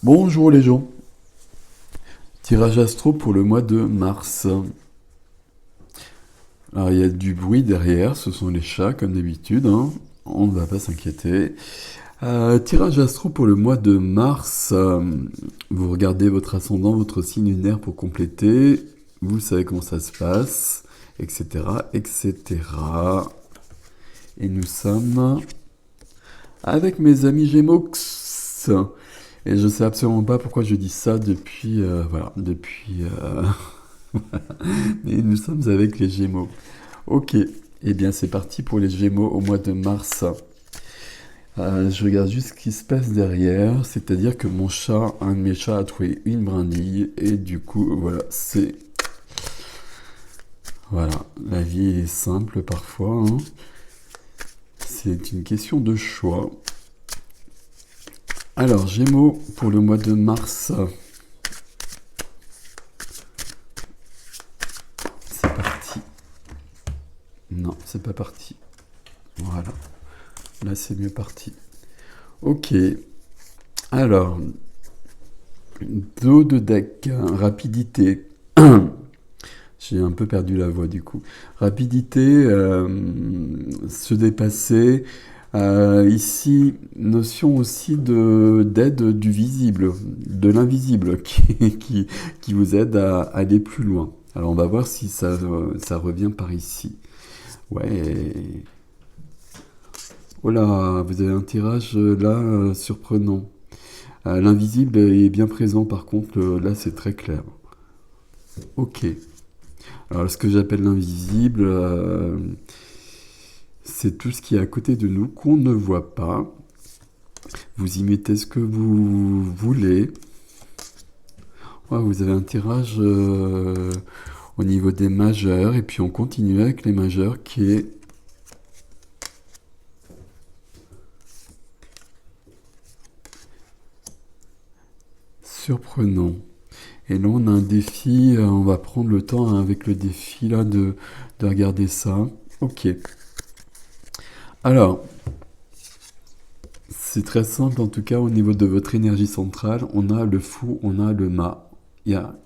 Bonjour les gens, tirage astro pour le mois de mars. Alors il y a du bruit derrière, ce sont les chats comme d'habitude, hein. On ne va pas s'inquiéter. Tirage astro pour le mois de mars. Vous regardez votre ascendant, votre signe lunaire pour compléter. Vous savez comment ça se passe, etc., etc. Et nous sommes avec mes amis Gémeaux. Et je sais absolument pas pourquoi je dis ça depuis, voilà, depuis. Et nous sommes avec les Gémeaux. Ok, eh bien c'est parti pour les Gémeaux au mois de mars. Je regarde juste ce qui se passe derrière, c'est-à-dire que mon chat, un de mes chats a trouvé une brindille et du coup voilà, c'est voilà, la vie est simple parfois, hein. C'est une question de choix. Alors Gémeaux pour le mois de mars, c'est parti. Non, c'est pas parti. Voilà, là c'est mieux parti. Ok, alors dos de deck, rapidité. J'ai un peu perdu la voix du coup. Rapidité, se dépasser. Ici, notion aussi de d'aide du visible, de l'invisible, qui vous aide à aller plus loin. Alors on va voir si ça revient par ici. Ouais. Oh là, vous avez un tirage là surprenant. L'invisible est bien présent par contre, là c'est très clair. Ok. Alors, ce que j'appelle l'invisible, c'est tout ce qui est à côté de nous qu'on ne voit pas. Vous y mettez ce que vous voulez. Ouais, vous avez un tirage au niveau des majeurs, et puis on continue avec les majeurs qui est surprenant. Et là, on a un défi, on va prendre le temps hein, avec le défi là de regarder ça. Ok. Alors, c'est très simple en tout cas au niveau de votre énergie centrale. On a le fou, on a le mât. Il y a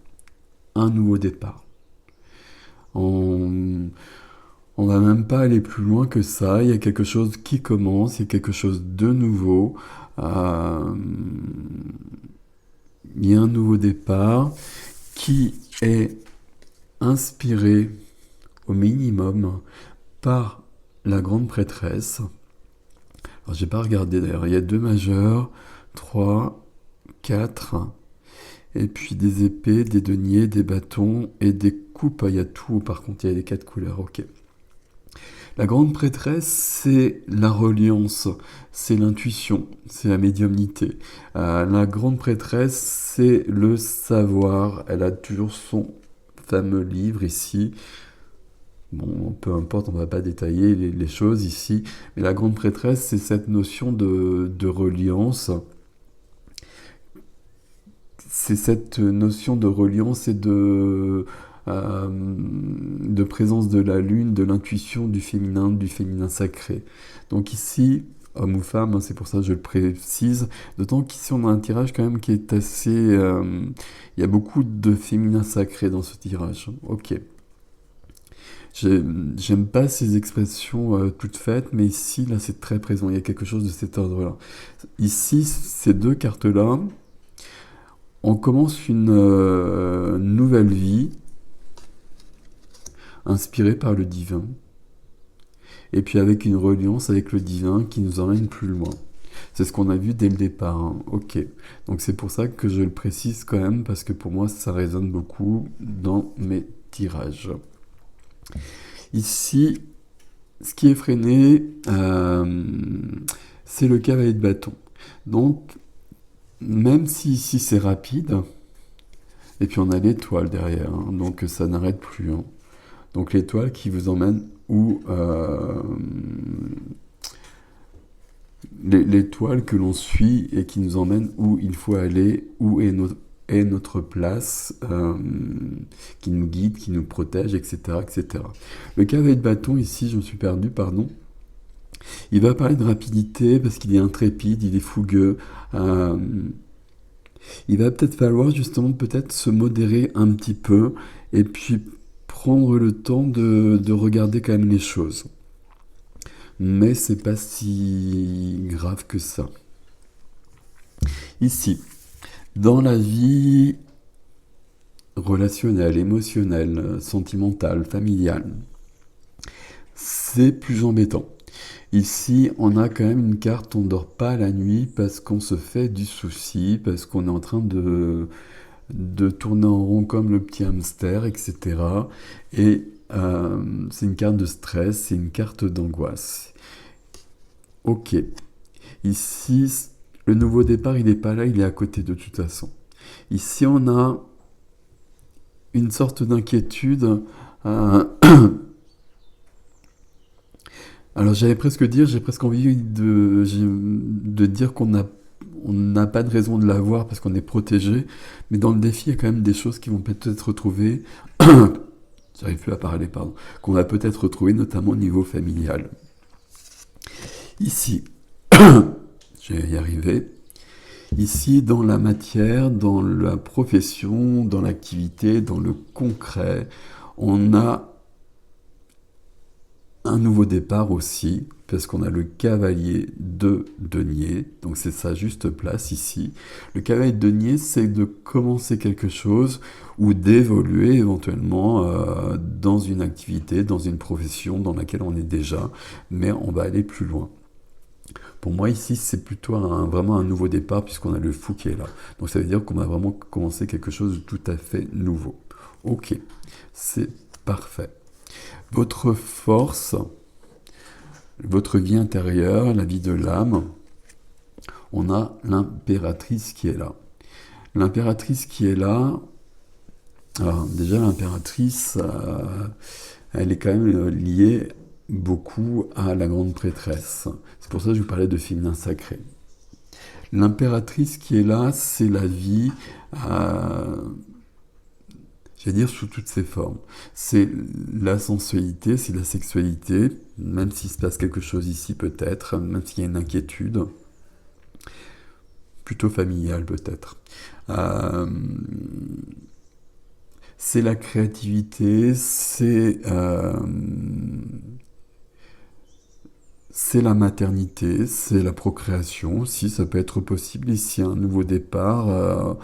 un nouveau départ. On, on va même pas aller plus loin que ça. Il y a quelque chose qui commence, il y a quelque chose de nouveau. Euh, il y a un nouveau départ qui est inspiré au minimum par la grande prêtresse. Alors j'ai pas regardé d'ailleurs, il y a deux majeurs, 3, 4, et puis des épées, des deniers, des bâtons et des coupes. Il y a tout, par contre il y a les quatre couleurs, ok. La grande prêtresse, c'est la reliance, c'est l'intuition, c'est la médiumnité. La grande prêtresse, c'est le savoir. Elle a toujours son fameux livre ici. Bon, peu importe, on ne va pas détailler les choses ici. Mais la grande prêtresse, c'est cette notion de reliance. C'est cette notion de reliance et de présence de la lune, de l'intuition du féminin sacré. Donc ici, homme ou femme, hein, c'est pour ça que je le précise, d'autant qu'ici on a un tirage quand même qui est assez... il y a beaucoup de féminin sacré dans ce tirage. Ok. J'aime pas ces expressions toutes faites, mais ici, là, c'est très présent. Il y a quelque chose de cet ordre-là. Ici, ces deux cartes-là, on commence une nouvelle vie inspirée par le divin, et puis avec une reliance avec le divin qui nous emmène plus loin. C'est ce qu'on a vu dès le départ, hein. Ok. Donc c'est pour ça que je le précise quand même, parce que pour moi, ça résonne beaucoup dans mes tirages. Ici, ce qui est freiné, c'est le cavalier de bâton. Donc, même si ici c'est rapide, et puis on a l'étoile derrière, hein, donc ça n'arrête plus, hein. Donc l'étoile qui vous emmène où l'étoile que l'on suit et qui nous emmène où il faut aller, où est notre place, qui nous guide, qui nous protège, etc., etc. Le cavalier de bâton, ici, je me suis perdu, pardon. Il va parler de rapidité parce qu'il est intrépide, il est fougueux. Il va peut-être falloir justement peut-être se modérer un petit peu et puis prendre le temps de regarder quand même les choses. Mais c'est pas si grave que ça. Ici, dans la vie relationnelle, émotionnelle, sentimentale, familiale, c'est plus embêtant. Ici, on a quand même une carte, on ne dort pas la nuit parce qu'on se fait du souci, parce qu'on est en train de tourner en rond comme le petit hamster, etc. Et c'est une carte de stress, c'est une carte d'angoisse. Ok. Ici, le nouveau départ, il n'est pas là, il est à côté de toute façon. Ici, on a une sorte d'inquiétude. euh, Alors j'ai presque envie de dire on n'a pas de raison de l'avoir parce qu'on est protégé, mais dans le défi, il y a quand même des choses qui vont peut-être retrouver, j'arrive plus à parler, pardon, qu'on va peut-être retrouver notamment au niveau familial. Ici, je vais y arriver. Ici, dans la matière, dans la profession, dans l'activité, dans le concret, on a un nouveau départ aussi, parce qu'on a le cavalier de denier, donc c'est sa juste place ici. Le cavalier de denier, c'est de commencer quelque chose ou d'évoluer éventuellement dans une activité, dans une profession dans laquelle on est déjà, mais on va aller plus loin. Pour moi ici, c'est plutôt vraiment un nouveau départ puisqu'on a le fou qui est là. Donc ça veut dire qu'on va vraiment commencer quelque chose de tout à fait nouveau. Ok, c'est parfait. Votre force, votre vie intérieure, la vie de l'âme, on a l'impératrice qui est là. L'impératrice qui est là, alors déjà l'impératrice, elle est quand même liée beaucoup à la grande prêtresse. C'est pour ça que je vous parlais de féminin sacré. L'impératrice qui est là, c'est la vie, j'allais dire sous toutes ses formes. C'est la sensualité, c'est la sexualité, même s'il se passe quelque chose ici peut-être, même s'il y a une inquiétude, plutôt familiale peut-être. C'est la créativité, c'est la maternité, c'est la procréation aussi, ça peut être possible ici, un nouveau départ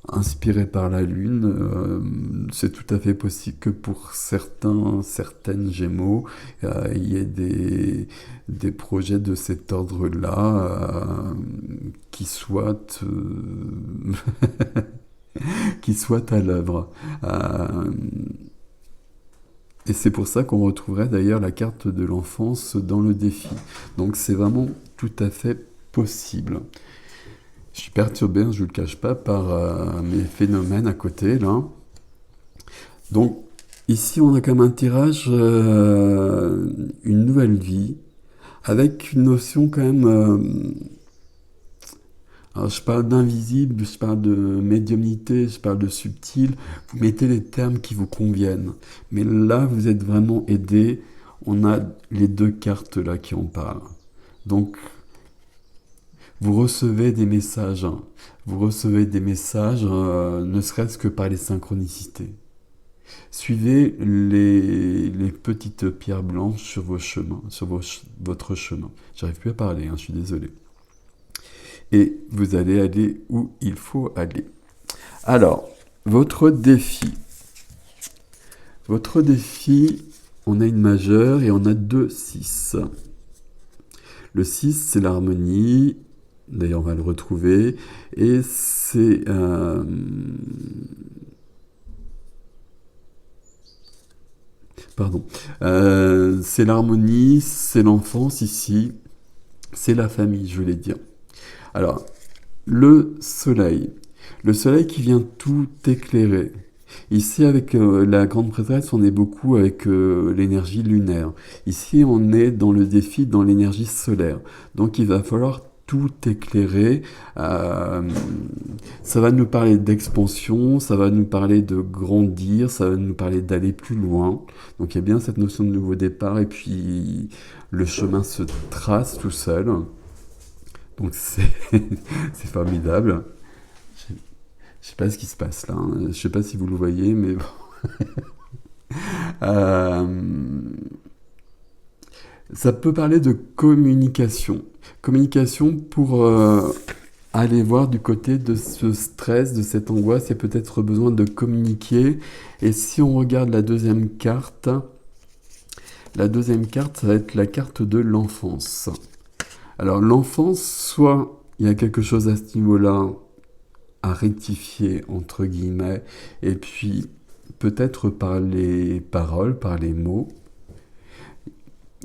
inspiré par la Lune. C'est tout à fait possible que pour certaines Gémeaux, il y ait des projets de cet ordre-là qui soient, qui soient à l'œuvre. Et c'est pour ça qu'on retrouverait d'ailleurs la carte de l'enfance dans le défi. Donc c'est vraiment tout à fait possible. Je suis perturbé, je ne vous le cache pas, par mes phénomènes à côté, là. Donc ici, on a comme un tirage, une nouvelle vie, avec une notion quand même... alors je parle d'invisible, je parle de médiumnité, je parle de subtil. Vous mettez les termes qui vous conviennent. Mais là, vous êtes vraiment aidé. On a les deux cartes là qui en parlent. Donc, vous recevez des messages. Vous recevez des messages, ne serait-ce que par les synchronicités. Suivez les petites pierres blanches sur vos chemins, sur votre chemin. J'arrive plus à parler, je suis désolé. Et vous allez aller où il faut aller. Alors, votre défi. Votre défi, on a une majeure et on a 2 6. Le 6, c'est l'harmonie. D'ailleurs, on va le retrouver. Et c'est... c'est l'harmonie, c'est l'enfance ici. C'est la famille, je voulais dire. Alors, le soleil. Le soleil qui vient tout éclairer. Ici, avec la grande prêtresse, on est beaucoup avec l'énergie lunaire. Ici, on est dans le défi, dans l'énergie solaire. Donc, il va falloir tout éclairer. Ça va nous parler d'expansion, ça va nous parler de grandir, ça va nous parler d'aller plus loin. Donc, il y a bien cette notion de nouveau départ et puis le chemin se trace tout seul. Donc c'est formidable. Je sais pas ce qui se passe là, hein. Je sais pas si vous le voyez, mais bon. Euh, Ça peut parler de communication. Communication pour aller voir du côté de ce stress, de cette angoisse, il y a peut-être besoin de communiquer. Et si on regarde la deuxième carte, ça va être la carte de l'enfance. Alors l'enfance, soit il y a quelque chose à ce niveau-là à rectifier, entre guillemets, et puis peut-être par les paroles, par les mots,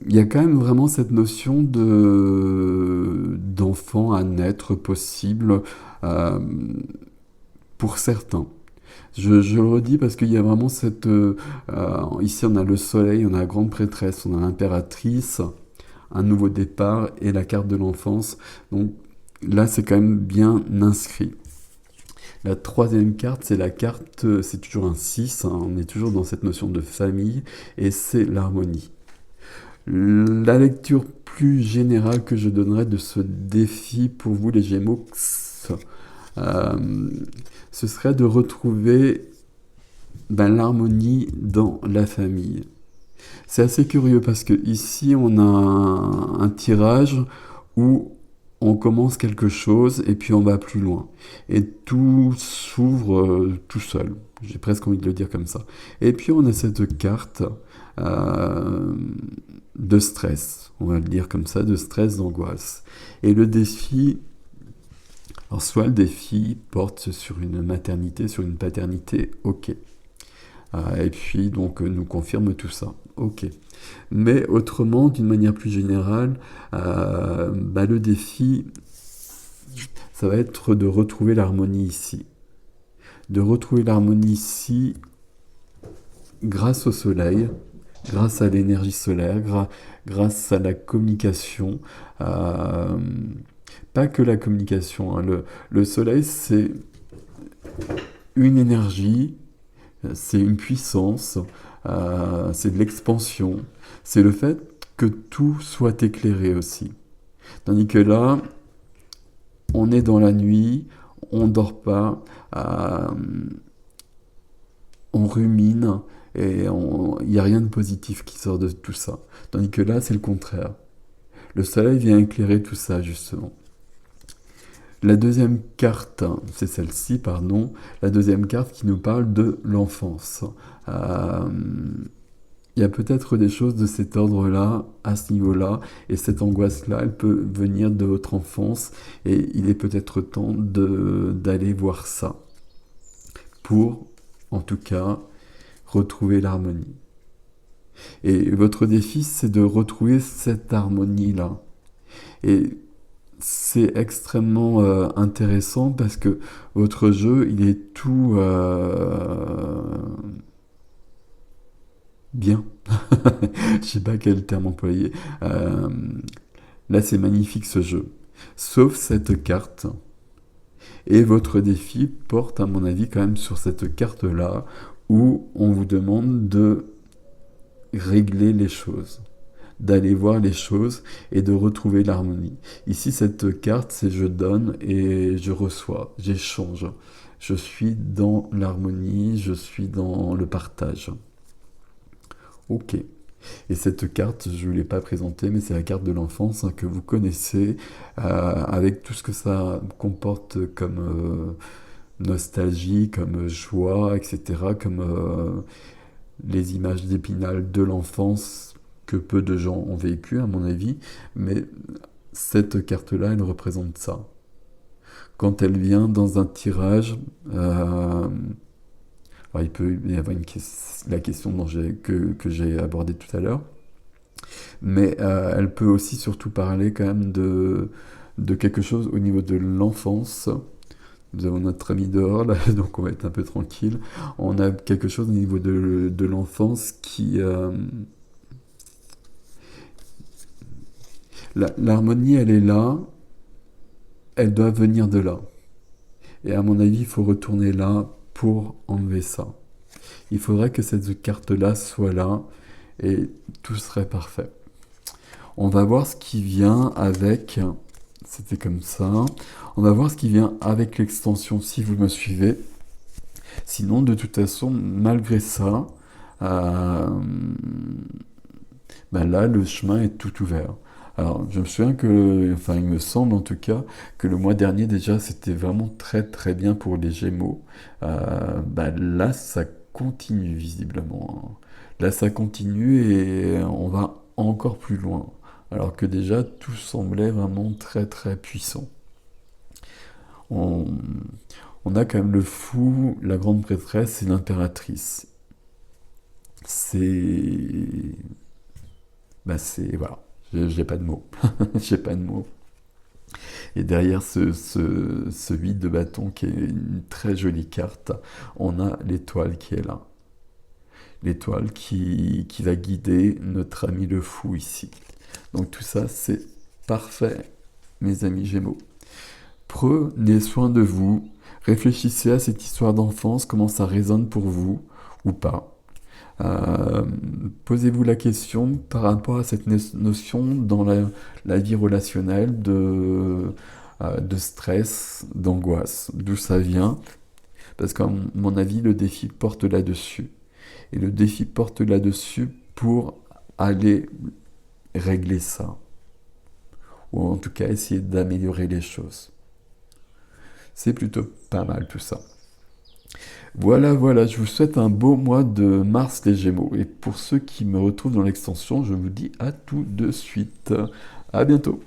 il y a quand même vraiment cette notion d'enfant à naître possible euh, pour certains. Je le redis parce qu'il y a vraiment ici, on a le soleil, on a la grande prêtresse, on a l'impératrice, un nouveau départ et la carte de l'enfance. Donc là, c'est quand même bien inscrit. La troisième carte, c'est la carte, c'est toujours un 6, hein, on est toujours dans cette notion de famille, et c'est l'harmonie. La lecture plus générale que je donnerais de ce défi pour vous les Gémeaux, euh, ce serait de retrouver l'harmonie dans la famille. C'est assez curieux parce que ici on a un tirage où on commence quelque chose et puis on va plus loin. Et tout s'ouvre tout seul. J'ai presque envie de le dire comme ça. Et puis on a cette carte euh, de stress, on va le dire comme ça, de stress, d'angoisse. Et le défi, alors soit le défi porte sur une maternité, sur une paternité, ok. Et puis donc nous confirme tout ça, ok. Mais autrement, d'une manière plus générale, le défi, ça va être de retrouver l'harmonie ici. De retrouver l'harmonie ici grâce au soleil, grâce à l'énergie solaire, grâce à la communication. Pas que la communication, hein. Le soleil, c'est une énergie, c'est une puissance, c'est de l'expansion, c'est le fait que tout soit éclairé aussi. Tandis que là, on est dans la nuit, on ne dort pas, on rumine, et il n'y a rien de positif qui sort de tout ça. Tandis que là, c'est le contraire. Le soleil vient éclairer tout ça, justement. La deuxième carte, c'est celle-ci, pardon, la deuxième carte qui nous parle de l'enfance. Il y a peut-être des choses de cet ordre-là, à ce niveau-là, et cette angoisse-là, elle peut venir de votre enfance, et il est peut-être temps d'aller voir ça, pour, en tout cas, retrouver l'harmonie. Et votre défi, c'est de retrouver cette harmonie-là. Et c'est extrêmement intéressant parce que votre jeu, il est tout bien. Je sais pas quel terme employer. Là, c'est magnifique ce jeu. Sauf cette carte. Et votre défi porte, à mon avis, quand même sur cette carte-là où on vous demande de régler les choses, d'aller voir les choses et de retrouver l'harmonie. Ici, cette carte, c'est je donne et je reçois, j'échange. Je suis dans l'harmonie, je suis dans le partage. Ok. Et cette carte, je ne l'ai pas présentée, mais c'est la carte de l'enfance, hein, que vous connaissez, avec tout ce que ça comporte comme nostalgie, comme joie, etc., comme les images d'Épinal de l'enfance que peu de gens ont vécu, à mon avis, mais cette carte-là, elle représente ça. Quand elle vient dans un tirage, alors il peut y avoir la question que j'ai abordée tout à l'heure, mais elle peut aussi surtout parler quand même de quelque chose au niveau de l'enfance. Nous avons notre ami dehors, là, donc on va être un peu tranquille. On a quelque chose au niveau de l'enfance qui... l'harmonie, elle est là, elle doit venir de là. Et à mon avis, il faut retourner là pour enlever ça. Il faudrait que cette carte-là soit là et tout serait parfait. On va voir ce qui vient avec c'était comme ça. On va voir ce qui vient avec l'extension si vous me suivez. Sinon, de toute façon, malgré ça, euh, ben là, le chemin est tout ouvert. Alors, je me souviens que, enfin, il me semble en tout cas, que le mois dernier déjà, c'était vraiment très très bien pour les Gémeaux. Ben là, ça continue visiblement, hein. Là, ça continue et on va encore plus loin. Alors que déjà, tout semblait vraiment très très puissant. On, on a quand même le fou, la grande prêtresse et l'impératrice. C'est... Bah c'est... Voilà. J'ai pas de mots. J'ai pas de mots. Et derrière ce 8 de bâton qui est une très jolie carte, on a l'étoile qui est là. L'étoile qui va guider notre ami le fou ici. Donc tout ça, c'est parfait, mes amis Gémeaux. Prenez soin de vous. Réfléchissez à cette histoire d'enfance, comment ça résonne pour vous ou pas. Euh, Posez-vous la question par rapport à cette notion dans la vie relationnelle de stress, d'angoisse, d'où ça vient. Parce qu'à mon avis, le défi porte là-dessus. Et le défi porte là-dessus pour aller régler ça. Ou en tout cas essayer d'améliorer les choses. C'est plutôt pas mal tout ça. Voilà, voilà, je vous souhaite un beau mois de mars les Gémeaux. Et pour ceux qui me retrouvent dans l'extension, je vous dis à tout de suite. À bientôt.